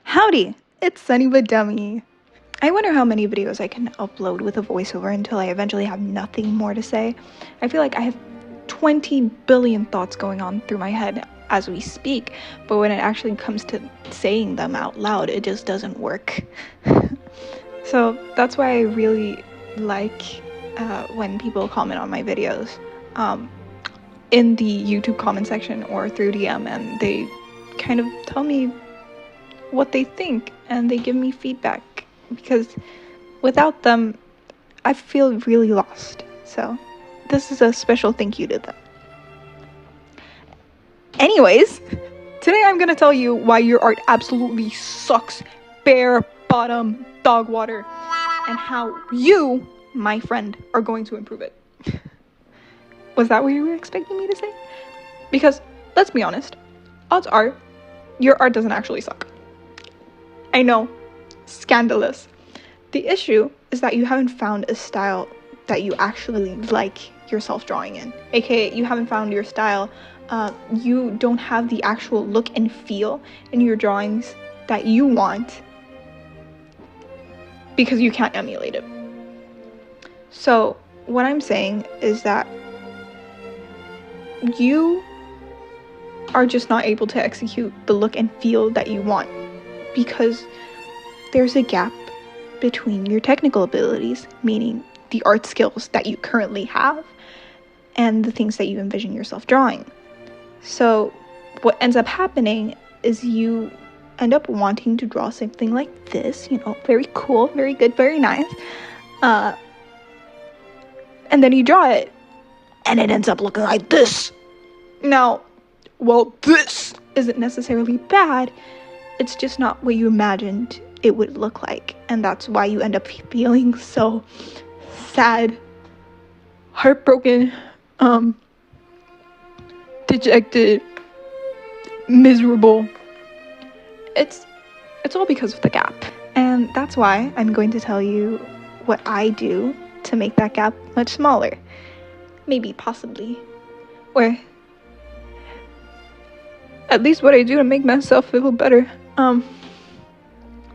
Howdy, it's Sunny but Dummy. I wonder how many videos I can upload with a voiceover until I eventually have nothing more to say. I feel like I have 20 billion thoughts going on through my head as we speak, but when it actually comes to saying them out loud, it just doesn't work. So that's why I really like when people comment on my videos in the YouTube comment section or through DM, and they kind of tell me what they think and they give me feedback, because without them I feel really lost. So this is a special thank you to them. Anyways, today I'm gonna tell you why your art absolutely sucks, bare bottom dog water, and how you, my friend, are going to improve it. Was that what you were expecting me to say? Because let's be honest, odds are your art doesn't actually suck. I know, scandalous. The issue is that you haven't found a style that you actually like yourself drawing in. AKA, you haven't found your style. You don't have the actual look and feel in your drawings that you want because you can't emulate it. So what I'm saying is that you are just not able to execute the look and feel that you want because there's a gap between your technical abilities, meaning the art skills that you currently have, and the things that you envision yourself drawing. So what ends up happening is you end up wanting to draw something like this, very cool, very good, very nice, and then you draw it and it ends up looking like this. Now, well, this isn't necessarily bad, it's just not what you imagined it would look like, and that's why you end up feeling so sad, heartbroken, dejected, miserable. It's all because of the gap, and that's why I'm going to tell you what I do to make that gap much smaller, maybe, possibly, or at least what I do to make myself feel better.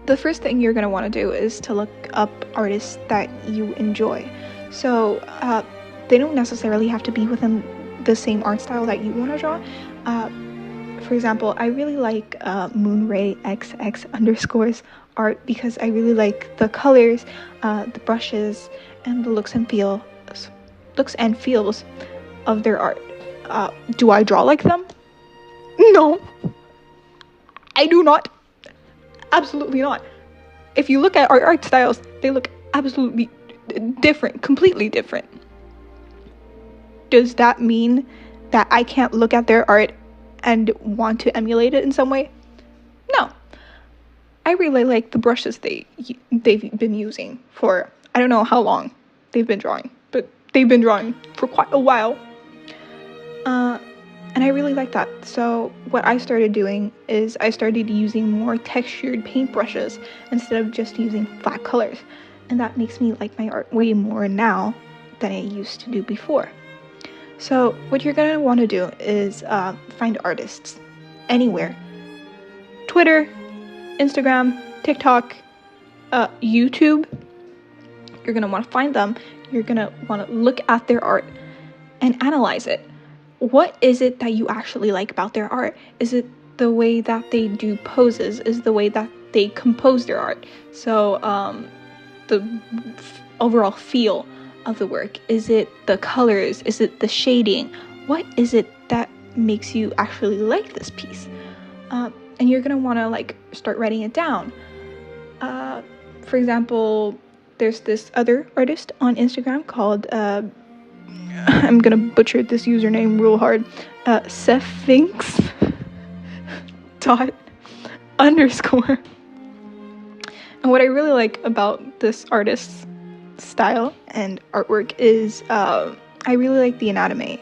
The first thing you're going to want to do is to look up artists that you enjoy. So they don't necessarily have to be within the same art style that you want to draw. For example, I really like moonrayxx_'s art because I really like the colors, the brushes, and the looks and feels of their art. Do I draw like them? No, I do not. Absolutely not. If you look at our art styles, they look absolutely different, completely different. Does that mean that I can't look at their art and want to emulate it in some way? No. I really like the brushes they've been using for, I don't know how long they've been drawing, but they've been drawing for quite a while. And I really like that. So what I started doing is I started using more textured paintbrushes instead of just using flat colors. And that makes me like my art way more now than I used to do before. So what you're going to want to do is find artists anywhere. Twitter, Instagram, TikTok, YouTube. You're going to want to find them. You're going to want to look at their art and analyze it. What is it that you actually like about their art? Is it the way that they do poses? Is it the way that they compose their art? So the overall feel of the work. Is it the colors? Is it the shading? What is it that makes you actually like this piece? And you're gonna want to start writing it down. For example, there's this other artist on Instagram called I'm gonna butcher this username real hard. sjkfsknfsfjkn. And what I really like about this artist's style and artwork is I really like the anatomy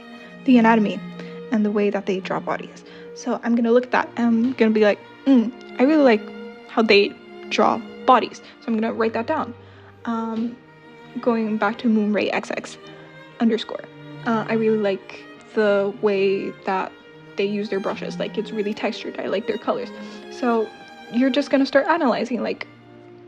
and the way that they draw bodies. So I'm gonna look at that and I'm gonna be like, I really like how they draw bodies. So I'm gonna write that down. Going back to moonrayxx_. I really like the way that they use their brushes. It's really textured. I like their colors. So you're just going to start analyzing, like,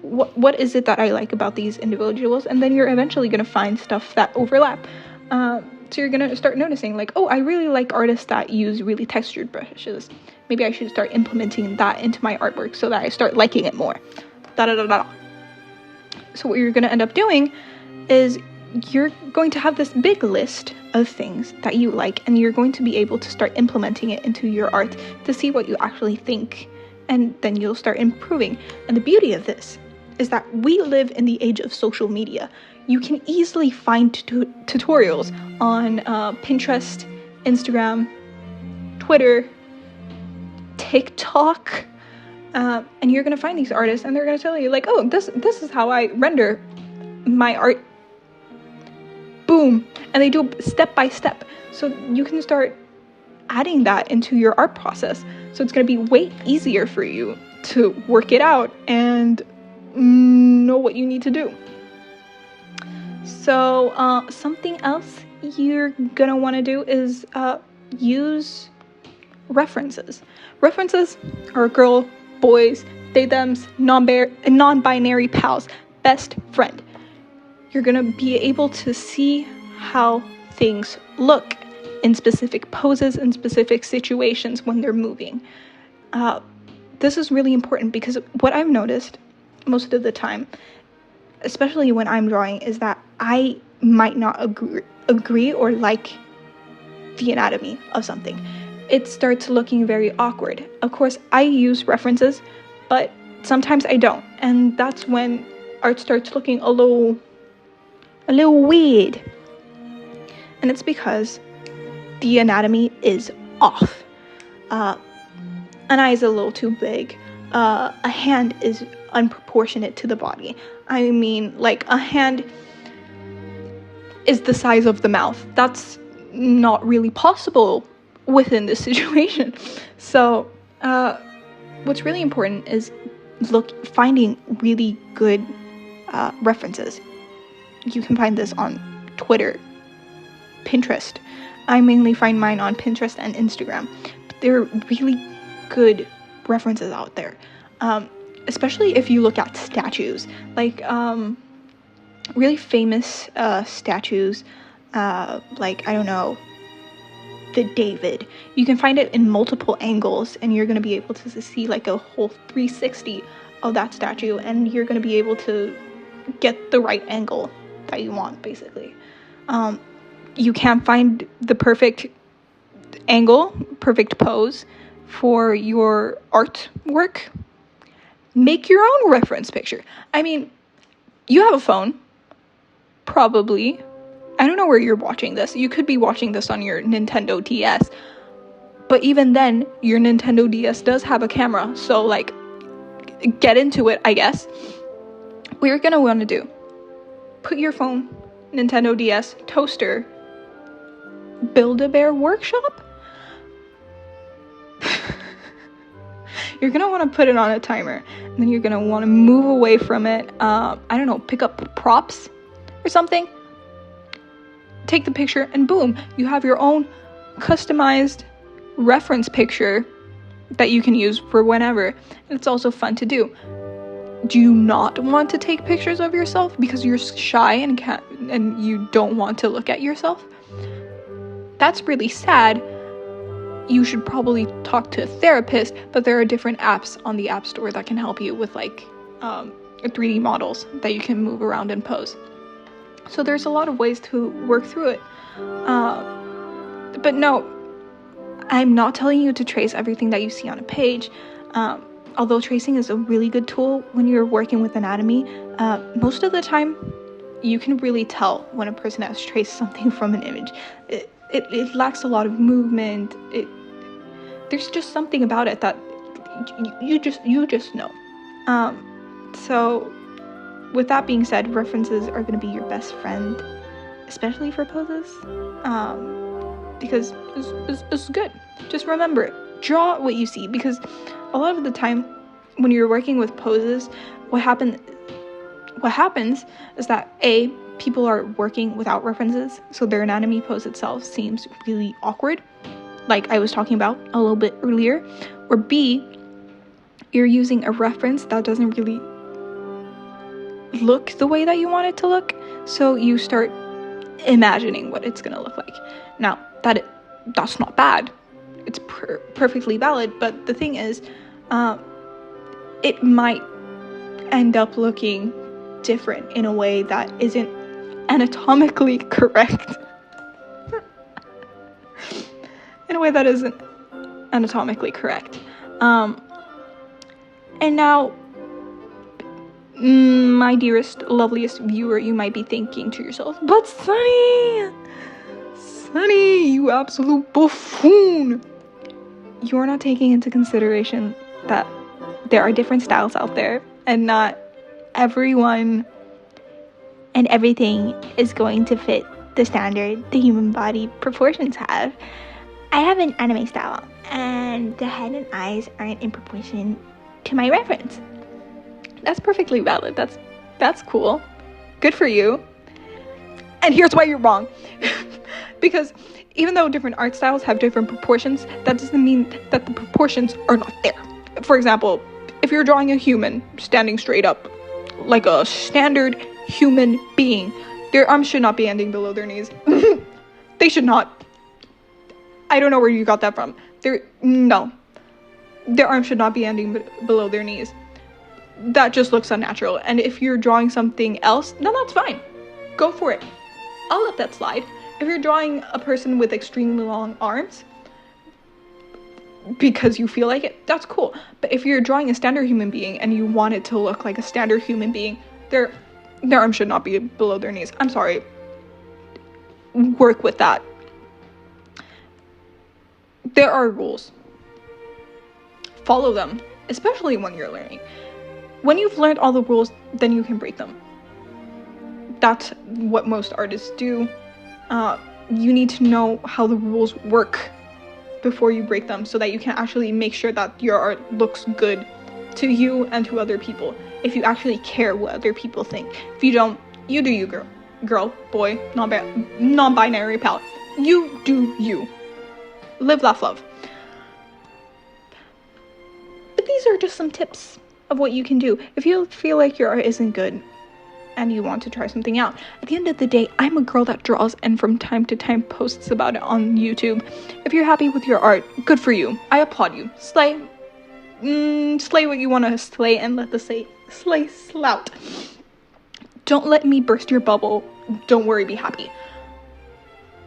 what is it that I like about these individuals? And then you're eventually going to find stuff that overlap. So you're going to start noticing, like, oh, I really like artists that use really textured brushes. Maybe I should start implementing that into my artwork so that I start liking it more. So what you're going to end up doing is you're going to have this big list of things that you like, and you're going to be able to start implementing it into your art to see what you actually think, and then you'll start improving. And the beauty of this is that we live in the age of social media. You can easily find tutorials on Pinterest, Instagram, Twitter, TikTok, and you're going to find these artists, and they're going to tell you, like, oh, this is how I render my art. Boom. And they do step by step. So you can start adding that into your art process. So it's going to be way easier for you to work it out and know what you need to do. So something else you're going to want to do is use references. References are girl, boys, they, thems, non-binary pals, best friend. You're going to be able to see how things look in specific poses and specific situations when they're moving. This is really important because what I've noticed most of the time, especially when I'm drawing, is that I might not agree or like the anatomy of something. It starts looking very awkward. Of course, I use references, but sometimes I don't. And that's when art starts looking a little weird. And it's because the anatomy is off. An eye is a little too big. A hand is unproportionate to the body. I mean, like, a hand is the size of the mouth. That's not really possible within this situation. So what's really important is finding really good references. You can find this on Twitter, Pinterest. I mainly find mine on Pinterest and Instagram. But there are really good references out there, especially if you look at statues, like really famous statues, like, I don't know, the David. You can find it in multiple angles, and you're going to be able to see like a whole 360 of that statue, and you're going to be able to get the right angle that you want, basically. You can't find the perfect angle, perfect pose for your artwork. Make your own reference picture. I mean, you have a phone, probably. I don't know where you're watching this. You could be watching this on your Nintendo DS. But even then, your Nintendo DS does have a camera. So, like, get into it, I guess. What you're going to want to do, put your phone, Nintendo DS, toaster, Build-A-Bear Workshop? You're going to want to put it on a timer. And then you're going to want to move away from it. I don't know, pick up props or something. Take the picture and boom, you have your own customized reference picture that you can use for whenever. And it's also fun to do. Do you not want to take pictures of yourself because you're shy and you don't want to look at yourself? That's really sad. You should probably talk to a therapist, but there are different apps on the App Store that can help you with, like, 3D models that you can move around and pose. So there's a lot of ways to work through it. But no, I'm not telling you to trace everything that you see on a page. Although tracing is a really good tool when you're working with anatomy, most of the time you can really tell when a person has traced something from an image. It lacks a lot of movement. There's just something about it that you just know. So with that being said, references are going to be your best friend, especially for poses, because it's good. Just remember it. Draw what you see, because a lot of the time when you're working with poses, what happens is that people are working without references, so their anatomy pose itself seems really awkward, like I was talking about a little bit earlier, or B, you're using a reference that doesn't really look the way that you want it to look, so you start imagining what it's gonna look like. Now, that's not bad. It's perfectly valid, but the thing is, it might end up looking different in a way that isn't anatomically correct. In a way that isn't anatomically correct. And now, my dearest, loveliest viewer, you might be thinking to yourself, but Sunny, you absolute buffoon. You're not taking into consideration that there are different styles out there, and not everyone and everything is going to fit the standard the human body proportions have. I have an anime style, and the head and eyes aren't in proportion to my reference. That's perfectly valid. That's cool. Good for you. And here's why you're wrong. Because even though different art styles have different proportions, that doesn't mean that the proportions are not there. For example, if you're drawing a human standing straight up, like a standard human being, their arms should not be ending below their knees. They should not. I don't know where you got that from. No. Their arms should not be ending below their knees. That just looks unnatural. And if you're drawing something else, then that's fine. Go for it. I'll let that slide. If you're drawing a person with extremely long arms because you feel like it, that's cool. But if you're drawing a standard human being and you want it to look like a standard human being, their arms should not be below their knees. I'm sorry. Work with that. There are rules. Follow them, especially when you're learning. When you've learned all the rules, then you can break them. That's what most artists do. You need to know how the rules work before you break them, so that you can actually make sure that your art looks good to you and to other people. If you actually care what other people think. If you don't, you do you, girl, boy, non-binary pal. You do you. Live, laugh, love. But these are just some tips of what you can do if you feel like your art isn't good and you want to try something out. At the end of the day, I'm a girl that draws and from time to time posts about it on YouTube. If you're happy with your art, good for you. I applaud you. Slay what you want to slay, and let the slay slout. Don't let me burst your bubble. Don't worry, be happy.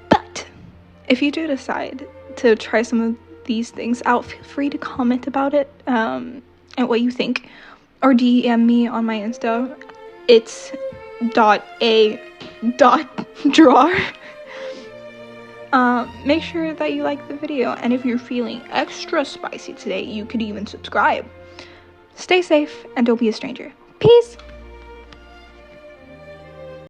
But if you do decide to try some of these things out, feel free to comment about it and what you think, or DM me on my Insta. It's .a.drawer. Make sure that you like the video, and if you're feeling extra spicy today, you could even subscribe. Stay safe and don't be a stranger. Peace.